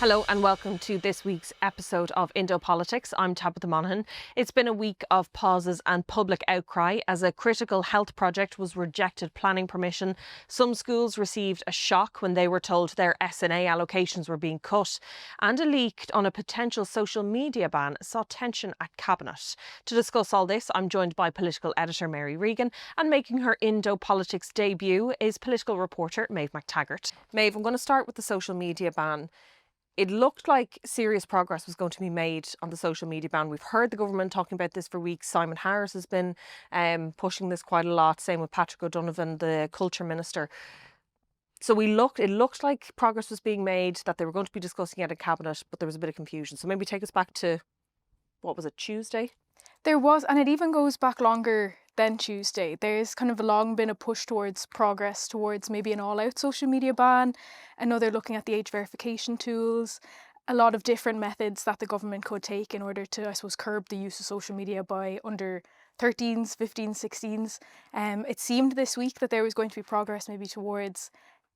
Hello and welcome to this week's episode of Indo Politics. I'm Tabitha Monahan. It's been a week of pauses and public outcry as a critical health project was rejected planning permission. Some schools received a shock when they were told their SNA allocations were being cut, and a leak on a potential social media ban saw tension at Cabinet. To discuss all this, I'm joined by political editor Regan, and making her Indo Politics debut is political reporter Maeve McTaggart. Maeve, I'm going to start with the social media ban. It looked like serious progress was going to be made on the social media ban. We've heard the government talking about this for weeks. Simon Harris has been pushing this quite a lot. Same with Patrick O'Donovan, the culture minister. So it looked like progress was being made, that they were going to be discussing it at Cabinet, but there was a bit of confusion. So maybe take us back to, what was it, Tuesday? There was, and it even goes back longer than Tuesday. There's kind of long been a push towards progress, towards maybe an all-out social media ban. I know they're looking at the age verification tools, a lot of different methods that the government could take in order to, I suppose, curb the use of social media by under 13s, 15s, 16s. It seemed this week that there was going to be progress maybe towards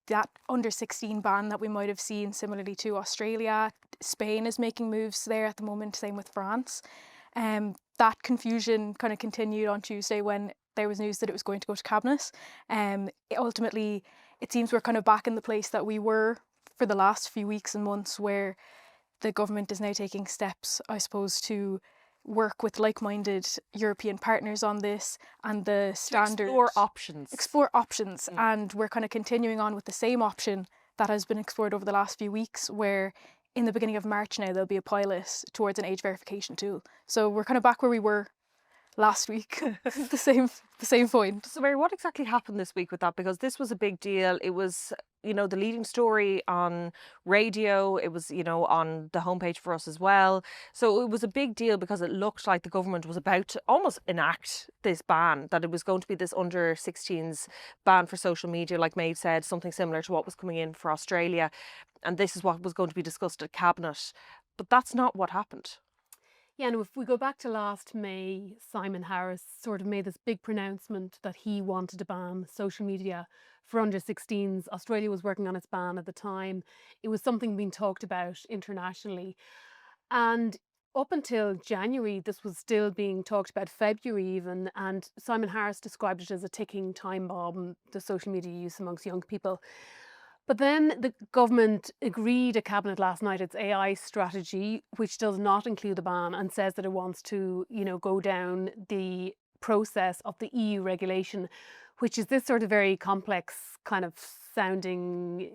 that under 16 ban that we might have seen similarly to Australia. Spain is making moves there at the moment, same with France. That confusion kind of continued on Tuesday when there was news that it was going to go to Cabinet. Ultimately, it seems we're kind of back in the place that we were for the last few weeks and months, where the government is now taking steps, I suppose, to work with like-minded European partners on this and the standard... Explore options. And we're kind of continuing on with the same option that has been explored over the last few weeks, where in the beginning of March now, there'll be a pilot towards an age verification tool. So we're kind of back where we were last week, the same point. So Mary, what exactly happened this week with that? Because this was a big deal. It was, the leading story on radio. It was, on the homepage for us as well. So it was a big deal because it looked like the government was about to almost enact this ban, that it was going to be this under 16s ban for social media, like Maeve said, something similar to what was coming in for Australia. And this is what was going to be discussed at Cabinet. But that's not what happened. Yeah, and if we go back to last May, Simon Harris sort of made this big pronouncement that he wanted to ban social media for under 16s. Australia was working on its ban at the time. It was something being talked about internationally. And up until January, this was still being talked about, February even, and Simon Harris described it as a ticking time bomb, the social media use amongst young people. But then the government agreed at Cabinet last night its AI strategy, which does not include the ban, and says that it wants to, go down the process of the EU regulation, which is this sort of very complex kind of sounding,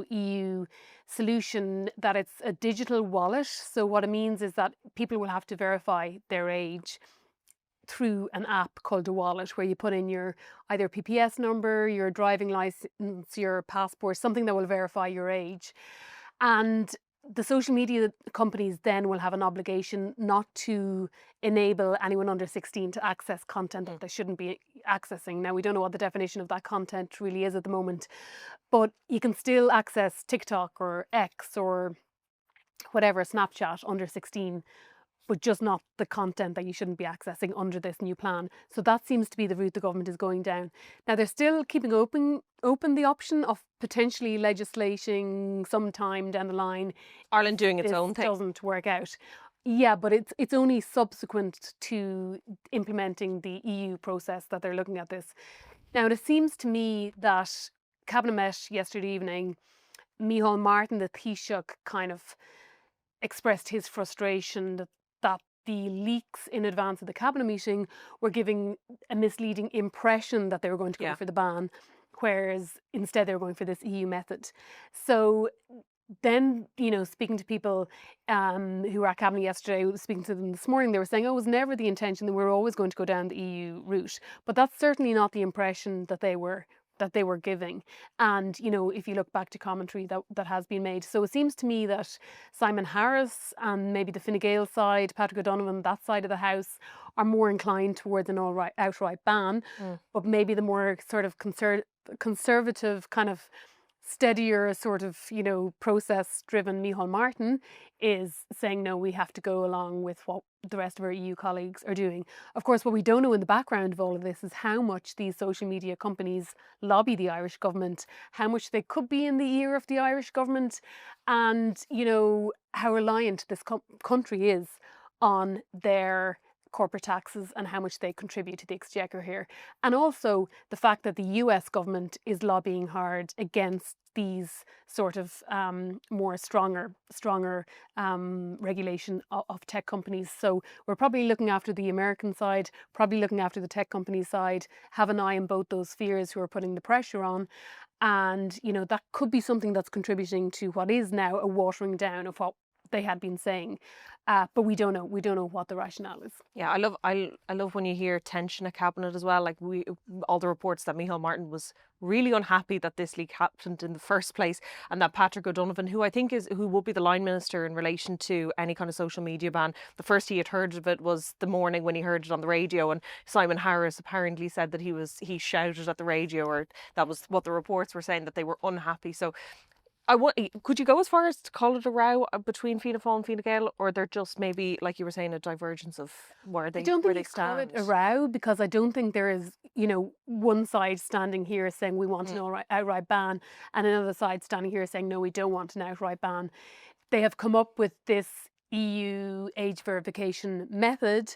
EU solution, that it's a digital wallet. So what it means is that people will have to verify their age through an app called a wallet, where you put in your either PPS number, your driving license, your passport, something that will verify your age. And the social media companies then will have an obligation not to enable anyone under 16 to access content that they shouldn't be accessing. Now, we don't know what the definition of that content really is at the moment, but you can still access TikTok or X or whatever, Snapchat under 16, but just not the content that you shouldn't be accessing under this new plan. So that seems to be the route the government is going down. Now, they're still keeping open the option of potentially legislating sometime down the line. Ireland doing its own thing. Doesn't work out. Yeah, but it's only subsequent to implementing the EU process that they're looking at this. Now, it seems to me that Cabinet met yesterday evening. Micheál Martin, the Taoiseach, kind of expressed his frustration that the leaks in advance of the Cabinet meeting were giving a misleading impression that they were going to go for the ban, whereas instead they were going for this EU method. So then, speaking to people who were at Cabinet yesterday, speaking to them this morning, they were saying, it was never the intention that we were always going to go down the EU route. But that's certainly not the impression that they were giving. And, if you look back to commentary that has been made. So it seems to me that Simon Harris and maybe the Fine Gael side, Patrick O'Donovan, that side of the House, are more inclined towards an outright ban. But maybe the more sort of conservative kind of steadier sort of, process-driven Micheál Martin is saying, no, we have to go along with what the rest of our EU colleagues are doing. Of course, what we don't know in the background of all of this is how much these social media companies lobby the Irish government, how much they could be in the ear of the Irish government, and, how reliant this country is on their corporate taxes and how much they contribute to the exchequer here. And also the fact that the US government is lobbying hard against these sort of more stronger regulation of tech companies. So we're probably looking after the American side, probably looking after the tech company side, have an eye on both those spheres who are putting the pressure on. And, that could be something that's contributing to what is now a watering down of what they had been saying, but we don't know. We don't know what the rationale is. Yeah, I love when you hear tension at cabinet as well. Like all the reports that Micheál Martin was really unhappy that this leak happened in the first place, and that Patrick O'Donovan, who I think who will be the line minister in relation to any kind of social media ban, the first he had heard of it was the morning when he heard it on the radio, and Simon Harris apparently said that he shouted at the radio, or that was what the reports were saying, that they were unhappy. So could you go as far as to call it a row between Fianna Fáil and Fine Gael, or they're just maybe, like you were saying, a divergence of where they stand? I don't think you call it a row, because I don't think there is, one side standing here saying we want an outright ban and another side standing here saying no, we don't want an outright ban. They have come up with this EU age verification method,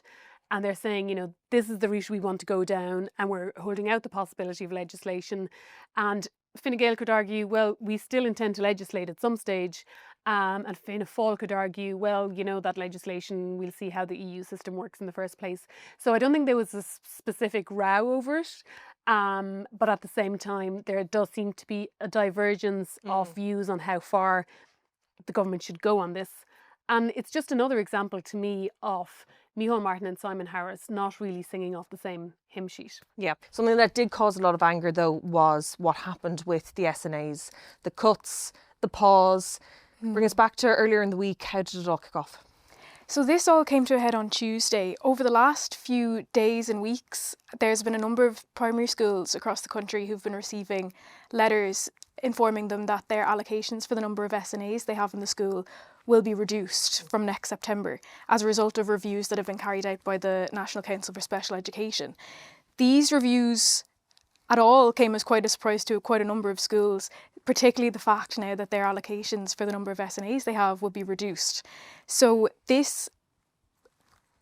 and they're saying, this is the route we want to go down, and we're holding out the possibility of legislation. And Fine Gael could argue, well, we still intend to legislate at some stage, and Fianna Fáil could argue, well, that legislation, we'll see how the EU system works in the first place. So I don't think there was a specific row over it, but at the same time, there does seem to be a divergence of views on how far the government should go on this. And it's just another example to me of Micheál Martin and Simon Harris not really singing off the same hymn sheet. Yeah. Something that did cause a lot of anger, though, was what happened with the SNAs, the cuts, the pause. Bring us back to earlier in the week. How did it all kick off? So this all came to a head on Tuesday. Over the last few days and weeks, there's been a number of primary schools across the country who've been receiving letters informing them that their allocations for the number of SNAs they have in the school will be reduced from next September as a result of reviews that have been carried out by the National Council for Special Education. These reviews at all came as quite a surprise to quite a number of schools, particularly the fact now that their allocations for the number of SNAs they have will be reduced. So this,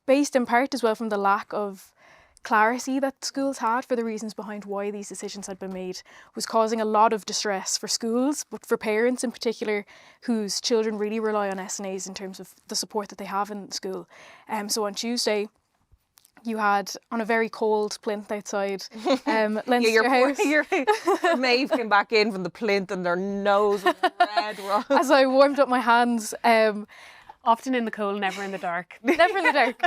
based in part as well from the lack of clarity that schools had for the reasons behind why these decisions had been made, was causing a lot of distress for schools, but for parents in particular whose children really rely on SNAs in terms of the support that they have in school. So on Tuesday, you had, on a very cold plinth outside Leinster House. Maeve came back in from the plinth and their nose was red. As I warmed up my hands. Often in the cold, never in the dark. Never in the dark.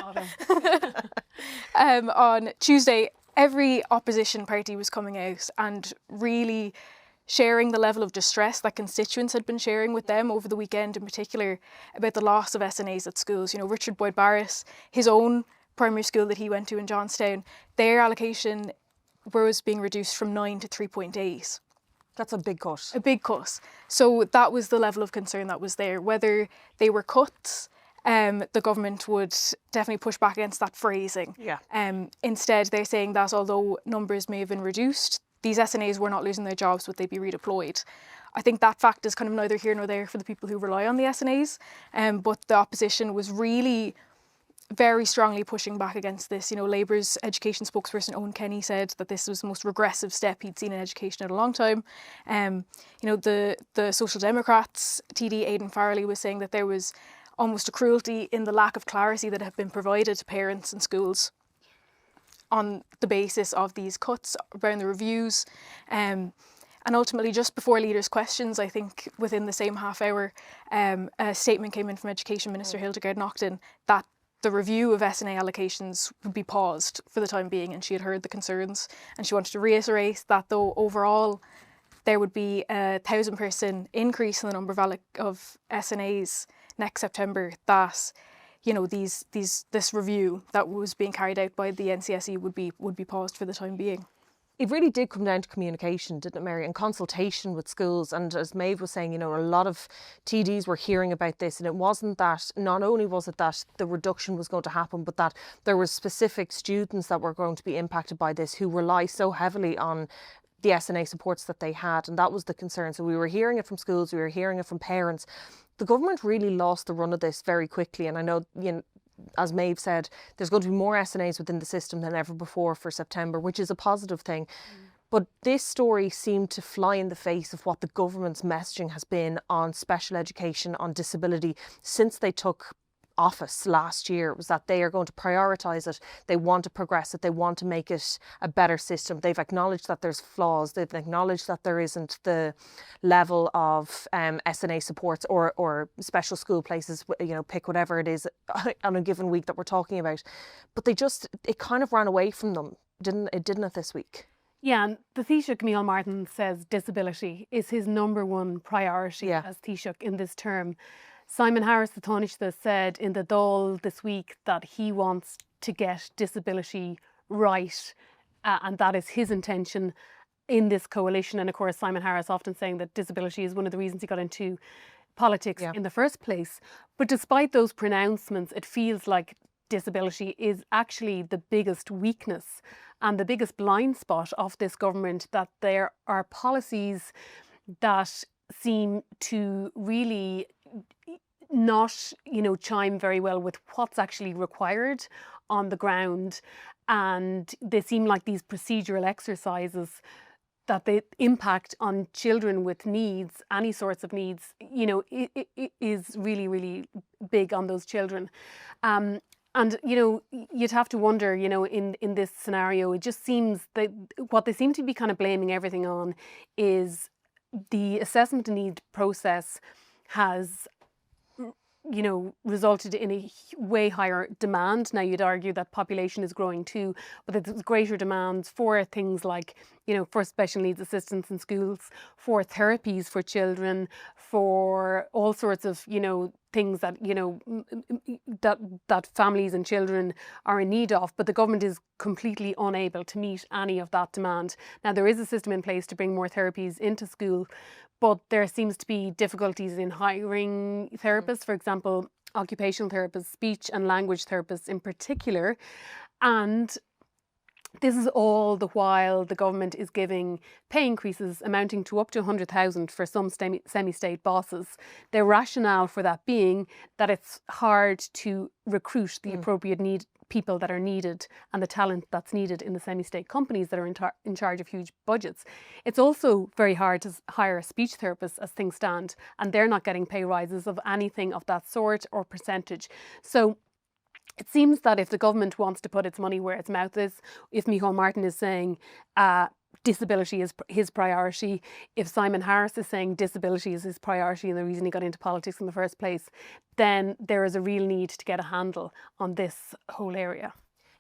On Tuesday, every opposition party was coming out and really sharing the level of distress that constituents had been sharing with them over the weekend, in particular about the loss of SNAs at schools. Richard Boyd Barrett, his own primary school that he went to in Johnstown, their allocation was being reduced from 9 to 3.8. That's a big cut. A big cut. So that was the level of concern that was there. Whether they were cuts, the government would definitely push back against that phrasing. Yeah. Instead, they're saying that although numbers may have been reduced, these SNAs were not losing their jobs, would they be redeployed? I think that fact is kind of neither here nor there for the people who rely on the SNAs, but the opposition was really very strongly pushing back against this. Labour's education spokesperson Owen Kenny said that this was the most regressive step he'd seen in education in a long time. The Social Democrats, TD Aidan Farrelly, was saying that there was almost a cruelty in the lack of clarity that had been provided to parents and schools on the basis of these cuts around the reviews. And ultimately, just before leaders' questions, I think within the same half hour, a statement came in from Education Minister Hildegard Naughton that the review of SNA allocations would be paused for the time being, and she had heard the concerns, and she wanted to reiterate that though overall there would be a 1,000-person increase in the number of SNAs next September, that this review that was being carried out by the NCSE would be paused for the time being. it really did come down to communication, didn't it, Mary, and consultation with schools. And as Maeve was saying, you know, a lot of TDs were hearing about this, and it wasn't that, not only was it that the reduction was going to happen, but that there were specific students that were going to be impacted by this who rely so heavily on the SNA supports that they had, and that was the concern. So we were hearing it from schools, we were hearing it from parents. The government really lost the run of this very quickly, and I know, you know, as Maeve said, there's going to be more SNAs within the system than ever before for September, which is a positive thing. But this story seemed to fly in the face of what the government's messaging has been on special education, on disability, since they took office last year. It was that they are going to prioritise it, they want to progress it, they want to make it a better system. They've acknowledged that there's flaws, they've acknowledged that there isn't the level of SNA supports or special school places, you know, pick whatever it is on a given week that we're talking about. But it kind of ran away from them, didn't it this week? Yeah, and the Taoiseach Camille Martin says disability is his number one priority as Taoiseach in this term. Simon Harris, the Taoiseach, said in the Dáil this week that he wants to get disability right, and that is his intention in this coalition. And of course, Simon Harris often saying that disability is one of the reasons he got into politics in the first place. But despite those pronouncements, it feels like disability is actually the biggest weakness and the biggest blind spot of this government, that there are policies that seem to really not, you know, chime very well with what's actually required on the ground. And they seem like these procedural exercises that the impact on children with needs, any sorts of needs, you know, it is really, really big on those children. And, you know, you'd have to wonder, you know, in this scenario, it just seems that what they seem to be kind of blaming everything on is the assessment and need process has, you know, resulted in a way higher demand. Now, you'd argue that population is growing too, but there's greater demands for things like, you know, for special needs assistance in schools, for therapies for children, for all sorts of, you know, things that, you know, that families and children are in need of. But the government is completely unable to meet any of that demand. Now, there is a system in place to bring more therapies into school, but there seems to be difficulties in hiring therapists, for example, occupational therapists, speech and language therapists in particular. And this is all the while the government is giving pay increases amounting to up to 100,000 for some semi-state bosses. Their rationale for that being that it's hard to recruit the appropriate people that are needed and the talent that's needed in the semi-state companies that are in charge of huge budgets. It's also very hard to hire a speech therapist as things stand, and they're not getting pay rises of anything of that sort or percentage. So it seems that if the government wants to put its money where its mouth is, if Micheál Martin is saying disability is his priority, if Simon Harris is saying disability is his priority and the reason he got into politics in the first place, then there is a real need to get a handle on this whole area.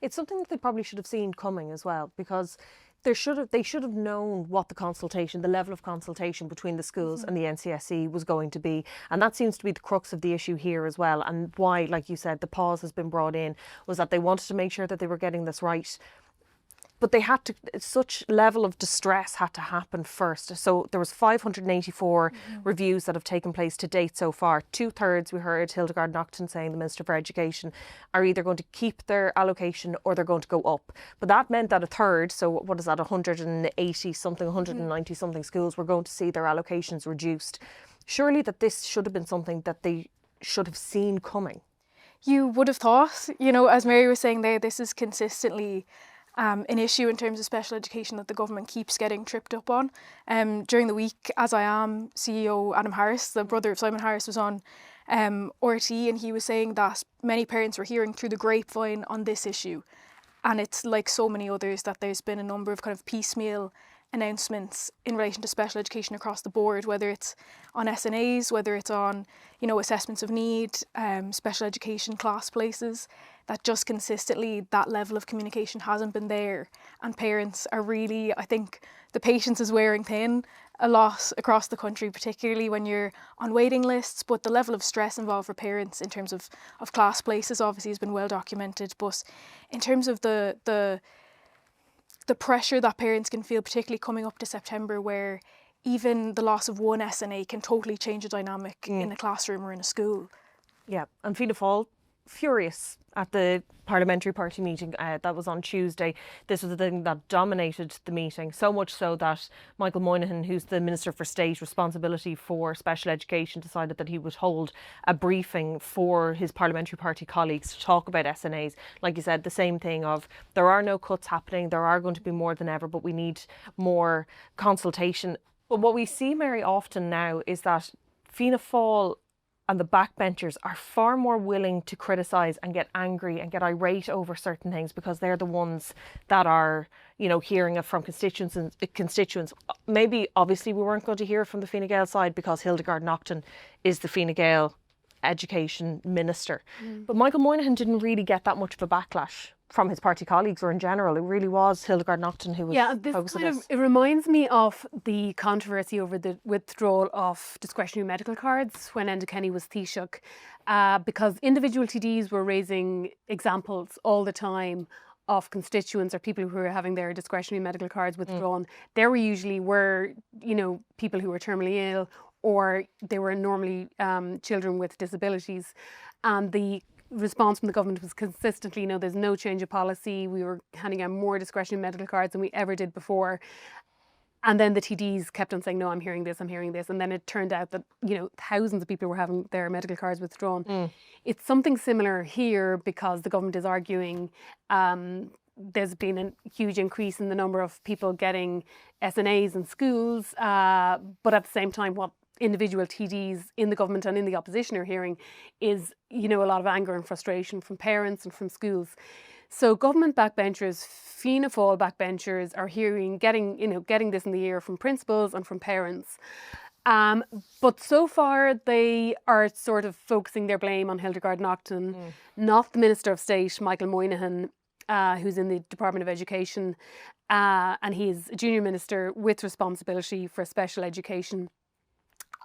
It's something that they probably should have seen coming as well, because they should have known what the level of consultation between the schools and the NCSE was going to be. And that seems to be the crux of the issue here as well. And why, like you said, the pause has been brought in was that they wanted to make sure that they were getting this right. But they had to, such level of distress had to happen first. So there was 584 reviews that have taken place to date so far. 2/3, we heard Hildegard Naughton saying, the Minister for Education, are either going to keep their allocation or they're going to go up. But that meant that 1/3, so what is that, 180 something, 190 something schools were going to see their allocations reduced. Surely that this should have been something that they should have seen coming. You would have thought, you know, as Mary was saying there, this is consistently an issue in terms of special education that the government keeps getting tripped up on. During the week, As I Am CEO Adam Harris, the brother of Simon Harris, was on RT, and he was saying that many parents were hearing through the grapevine on this issue. And it's like so many others that there's been a number of kind of piecemeal announcements in relation to special education across the board, whether it's on SNAs, whether it's on, you know, assessments of need, special education class places, that just consistently that level of communication hasn't been there. And parents are really, I think the patience is wearing thin a lot across the country, particularly when you're on waiting lists, but the level of stress involved for parents in terms of class places obviously has been well documented. But in terms of the the pressure that parents can feel, particularly coming up to September, where even the loss of one SNA can totally change a dynamic in a classroom or in a school. Yeah, and Fianna Fáil furious at the parliamentary party meeting that was on Tuesday. This was the thing that dominated the meeting, so much so that Michael Moynihan, who's the Minister for State responsibility for special education, decided that he would hold a briefing for his parliamentary party colleagues to talk about SNAs. Like you said, the same thing of there are no cuts happening, there are going to be more than ever, but we need more consultation. But what we see very often now is that Fianna Fáil and the backbenchers are far more willing to criticise and get angry and get irate over certain things because they're the ones that are, you know, hearing it from constituents. Maybe, obviously, we weren't going to hear it from the Fine Gael side because Hildegard Naughton is the Fine Gael education minister. But Michael Moynihan didn't really get that much of a backlash from his party colleagues or in general. It really was Hildegard Naughton who was focusing on this. It reminds me of the controversy over the withdrawal of discretionary medical cards when Enda Kenny was Taoiseach, because individual TDs were raising examples all the time of constituents or people who were having their discretionary medical cards withdrawn. There were usually you know, people who were terminally ill, or they were normally children with disabilities. And the response from the government was consistently, no, there's no change of policy. We were handing out more discretionary medical cards than we ever did before. And then the TDs kept on saying, no, I'm hearing this. And then it turned out that, you know, thousands of people were having their medical cards withdrawn. It's something similar here because the government is arguing there's been a huge increase in the number of people getting SNAs in schools. But at the same time, what individual TDs in the government and in the opposition are hearing is, you know, a lot of anger and frustration from parents and from schools. So government backbenchers, Fianna Fáil backbenchers are getting this in the ear from principals and from parents. But so far they are sort of focusing their blame on Hildegard Naughton, not the Minister of State, Michael Moynihan, who's in the Department of Education, and he's a junior minister with responsibility for special education.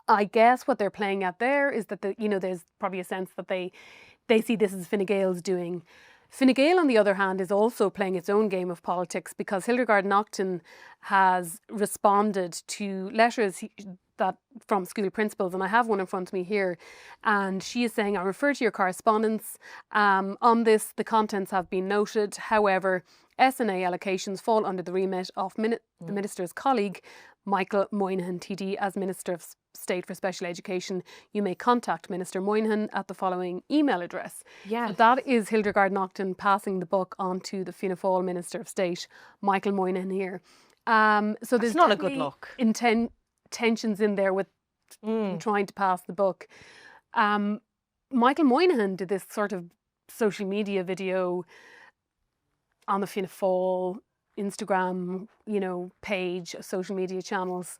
I guess what they're playing at there is that there's probably a sense that they see this as Fine Gael's doing. Fine Gael, on the other hand, is also playing its own game of politics because Hildegard Naughton has responded to letters that from school principals, and I have one in front of me here, and she is saying, I refer to your correspondence on this. The contents have been noted. However, SNA allocations fall under the remit of the Minister's colleague, Michael Moynihan TD, as Minister of State for Special Education. You may contact Minister Moynihan at the following email address. Yeah. So that is Hildegard Naughton passing the buck on to the Fianna Fáil Minister of State, Michael Moynihan here. So there's not a good look. Tensions in there with trying to pass the buck. Michael Moynihan did this sort of social media video on the Fianna Fáil Instagram, page, social media channels,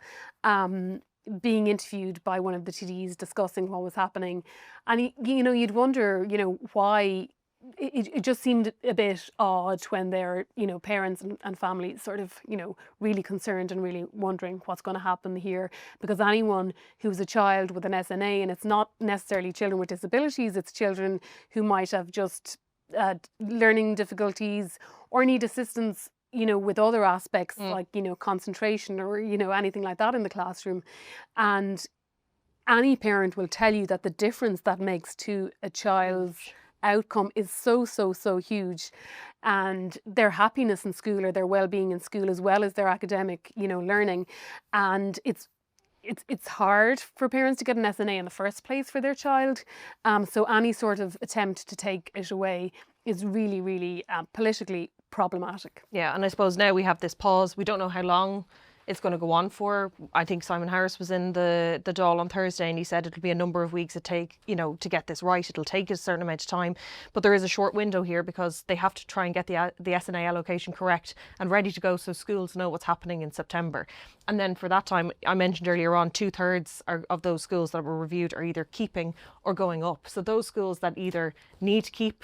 being interviewed by one of the TDs discussing what was happening. And, you'd wonder, why it just seemed a bit odd when their, parents and families sort of, really concerned and really wondering what's going to happen here. Because anyone who's a child with an SNA, and it's not necessarily children with disabilities, it's children who might have just learning difficulties or need assistance, with other aspects like, concentration or, anything like that in the classroom. And any parent will tell you that the difference that makes to a child's outcome is so huge, and their happiness in school or their well-being in school, as well as their academic, learning. And it's hard for parents to get an SNA in the first place for their child. So any sort of attempt to take it away is really, really politically problematic. Yeah, and I suppose now we have this pause. We don't know how long it's going to go on for. I think Simon Harris was in the Dáil on Thursday, and he said it'll be a number of weeks to take, to get this right. It'll take a certain amount of time, but there is a short window here because they have to try and get the SNA allocation correct and ready to go so schools know what's happening in September. And then for that time, I mentioned earlier on, 2/3 of those schools that were reviewed are either keeping or going up. So those schools that either need to keep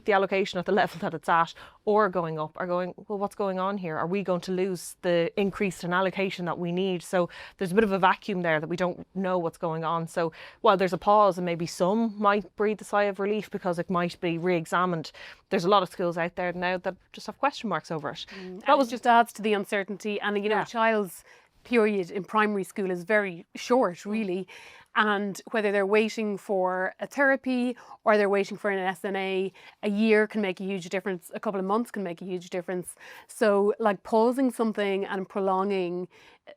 the allocation at the level that it's at or going up are going, well, what's going on here? Are we going to lose the increase in allocation that we need? So there's a bit of a vacuum there that we don't know what's going on. So while there's a pause and maybe some might breathe a sigh of relief because it might be re-examined, there's a lot of schools out there now that just have question marks over it. That was just adds to the uncertainty. And, you know, a child's period in primary school is very short, really. And whether they're waiting for a therapy or they're waiting for an SNA, a year can make a huge difference. A couple of months can make a huge difference. So like pausing something and prolonging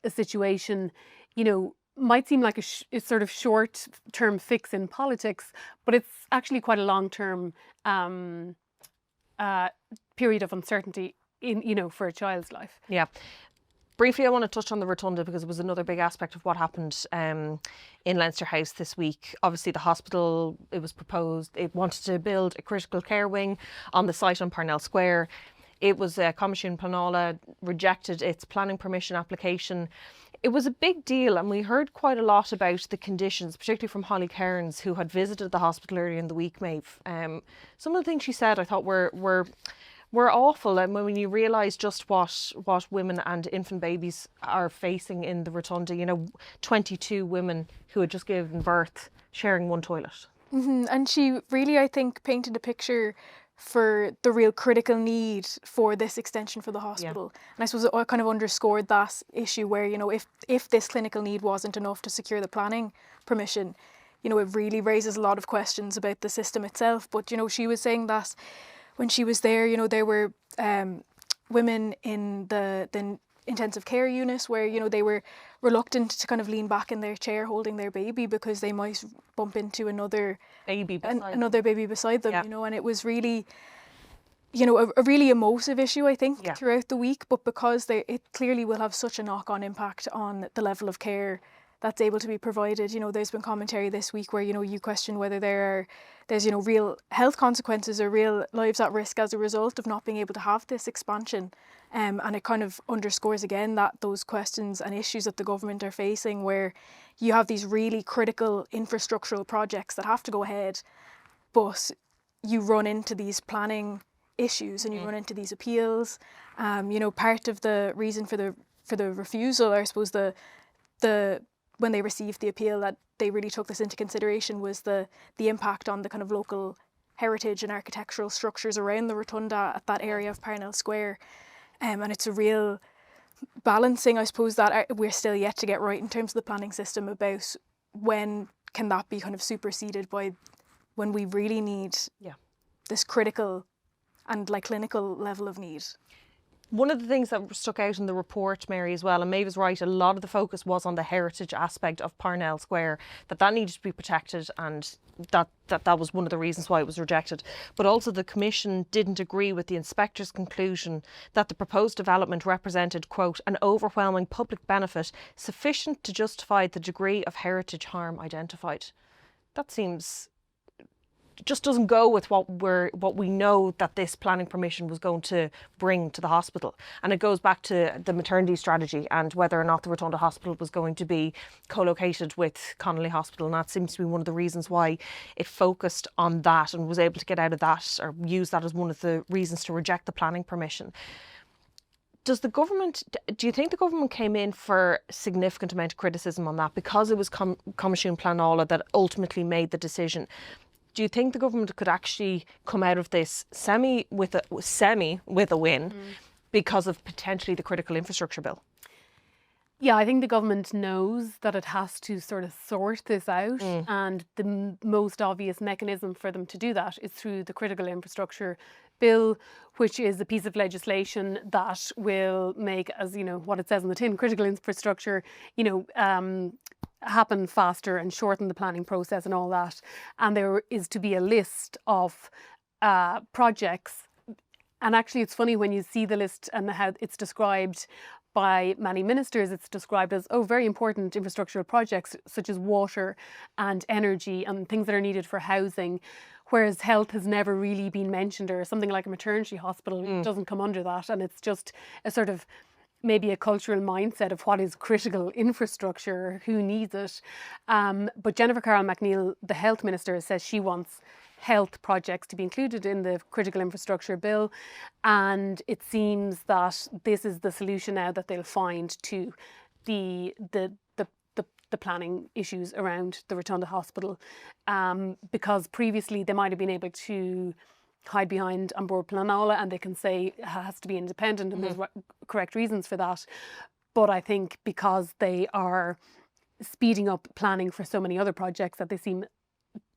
a situation, you know, might seem like a sort of short-term fix in politics, but it's actually quite a long-term period of uncertainty in, you know, for a child's life. Yeah. Briefly, I want to touch on the Rotunda because it was another big aspect of what happened in Leinster House this week. Obviously, the hospital, it was proposed, it wanted to build a critical care wing on the site on Parnell Square. It was Comisiún Pleanála rejected its planning permission application. It was a big deal, and we heard quite a lot about the conditions, particularly from Holly Cairns, who had visited the hospital earlier in the week, Maeve. Some of the things she said I thought were awful, and when you realise just what women and infant babies are facing in the Rotunda, you know, 22 women who had just given birth sharing one toilet. And she really, I think, painted a picture for the real critical need for this extension for the hospital. And I suppose it kind of underscored that issue where, you know, if this clinical need wasn't enough to secure the planning permission, you know, it really raises a lot of questions about the system itself. But, you know, she was saying that when she was there, you know, there were women in the intensive care unit where, you know, they were reluctant to kind of lean back in their chair holding their baby because they might bump into another baby beside them, you know, and it was really, you know, a really emotive issue, I think, throughout the week, but because it clearly will have such a knock-on impact on the level of care that's able to be provided. You know, there's been commentary this week where, you know, you question whether there's, you know, real health consequences or real lives at risk as a result of not being able to have this expansion. And it kind of underscores again that those questions and issues that the government are facing, where you have these really critical infrastructural projects that have to go ahead, but you run into these planning issues and you run into these appeals. You know, part of the reason for the refusal, or I suppose the when they received the appeal, that they really took this into consideration was the impact on the kind of local heritage and architectural structures around the Rotunda at that area of Parnell Square. And it's a real balancing, I suppose, that we're still yet to get right in terms of the planning system about when can that be kind of superseded by when we really need this critical and like clinical level of need. One of the things that stuck out in the report, Mary, as well, and Maeve is right, a lot of the focus was on the heritage aspect of Parnell Square, that needed to be protected, and that was one of the reasons why it was rejected. But also the Commission didn't agree with the inspector's conclusion that the proposed development represented, quote, an overwhelming public benefit sufficient to justify the degree of heritage harm identified. That seems... just doesn't go with what we know that this planning permission was going to bring to the hospital. And it goes back to the maternity strategy and whether or not the Rotunda Hospital was going to be co-located with Connolly Hospital. And that seems to be one of the reasons why it focused on that and was able to get out of that, or use that as one of the reasons to reject the planning permission. Do you think the government came in for a significant amount of criticism on that because it was Comisiún Pleanála that ultimately made the decision? Do you think the government could actually come out of this semi with a win because of potentially the critical infrastructure bill? Yeah, I think the government knows that it has to sort of sort this out, and the most obvious mechanism for them to do that is through the critical infrastructure bill, which is a piece of legislation that will make, as you know, what it says on the tin, critical infrastructure, you know, happen faster and shorten the planning process and all that. And there is to be a list of projects. And actually, it's funny when you see the list and how it's described by many ministers, it's described as, very important infrastructural projects such as water and energy and things that are needed for housing, whereas health has never really been mentioned, or something like a maternity hospital doesn't come under that. And it's just a sort of maybe a cultural mindset of what is critical infrastructure, who needs it. But Jennifer Carroll McNeill, the health minister, says she wants health projects to be included in the critical infrastructure bill, and it seems that this is the solution now that they'll find to the planning issues around the Rotunda Hospital, because previously they might have been able to hide behind An Bord Pleanála and they can say it has to be independent, and there's correct reasons for that. But I think because they are speeding up planning for so many other projects that they seem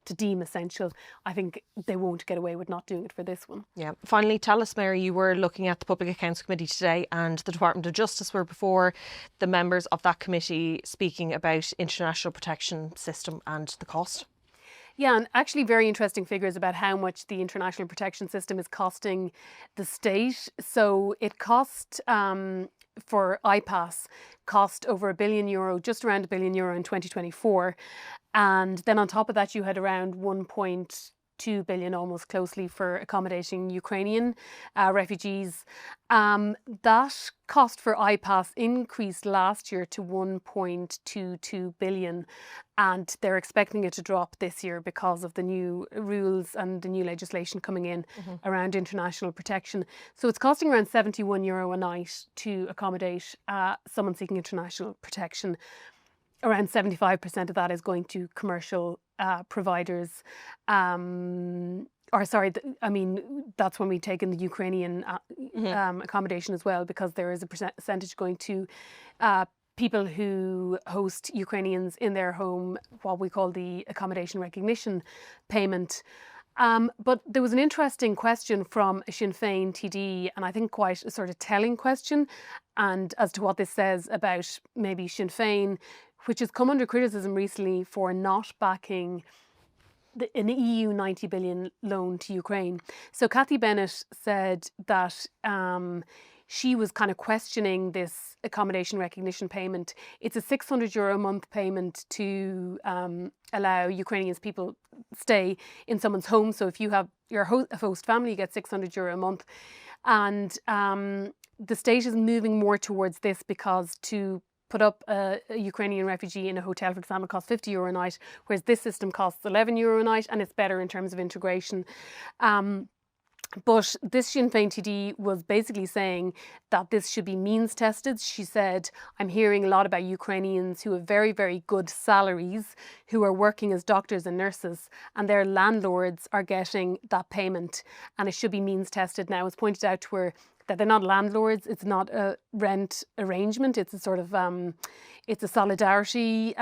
to deem essential, I think they won't get away with not doing it for this one. Yeah. Finally, tell us, Mary, you were looking at the Public Accounts Committee today, and the Department of Justice were before the members of that committee speaking about international protection system and the cost. Yeah, and actually very interesting figures about how much the international protection system is costing the state. So it cost, for IPAS, cost over €1 billion, just around €1 billion in 2024. And then on top of that, you had around 1.2 billion, almost closely, for accommodating Ukrainian refugees. That cost for IPAS increased last year to 1.22 billion, and they're expecting it to drop this year because of the new rules and the new legislation coming in around international protection. So it's costing around €71 a night to accommodate someone seeking international protection. Around 75% of that is going to commercial providers. That's when we take in the Ukrainian accommodation as well, because there is a percentage going to people who host Ukrainians in their home, what we call the accommodation recognition payment. But there was an interesting question from a Sinn Féin TD, and I think quite a sort of telling question, and as to what this says about maybe Sinn Féin, which has come under criticism recently for not backing an EU 90 billion loan to Ukraine. So Cathy Bennett said that she was kind of questioning this accommodation recognition payment. It's a €600 a month payment to allow Ukrainian people stay in someone's home. So if you have your host family, you get €600 a month. And the state is moving more towards this, because to put up a Ukrainian refugee in a hotel, for example, costs €50 a night, whereas this system costs €11 a night, and it's better in terms of integration. But this Sinn Féin TD was basically saying that this should be means tested. She said, I'm hearing a lot about Ukrainians who have very, very good salaries, who are working as doctors and nurses, and their landlords are getting that payment, and it should be means tested. Now, it's pointed out to her that they're not landlords, it's not a rent arrangement, it's a sort of, it's a solidarity,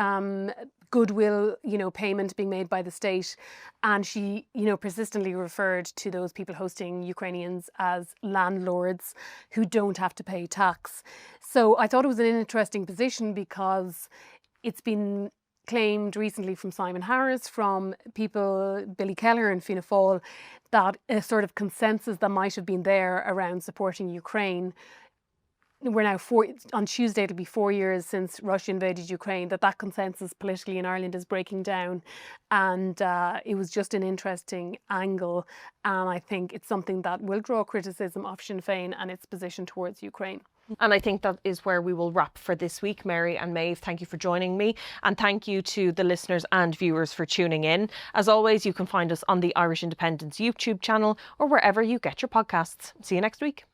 goodwill, payment being made by the state. And she, persistently referred to those people hosting Ukrainians as landlords who don't have to pay tax. So I thought it was an interesting position, because it's been claimed recently from Simon Harris, from people, Billy Kelleher and Fianna Fáil, that a sort of consensus that might have been there around supporting Ukraine. We're now on Tuesday, it'll be 4 years since Russia invaded Ukraine, that consensus politically in Ireland is breaking down. And it was just an interesting angle. And I think it's something that will draw criticism of Sinn Féin and its position towards Ukraine. And I think that is where we will wrap for this week. Mary and Maeve, thank you for joining me. And thank you to the listeners and viewers for tuning in. As always, you can find us on the Irish Independent's YouTube channel or wherever you get your podcasts. See you next week.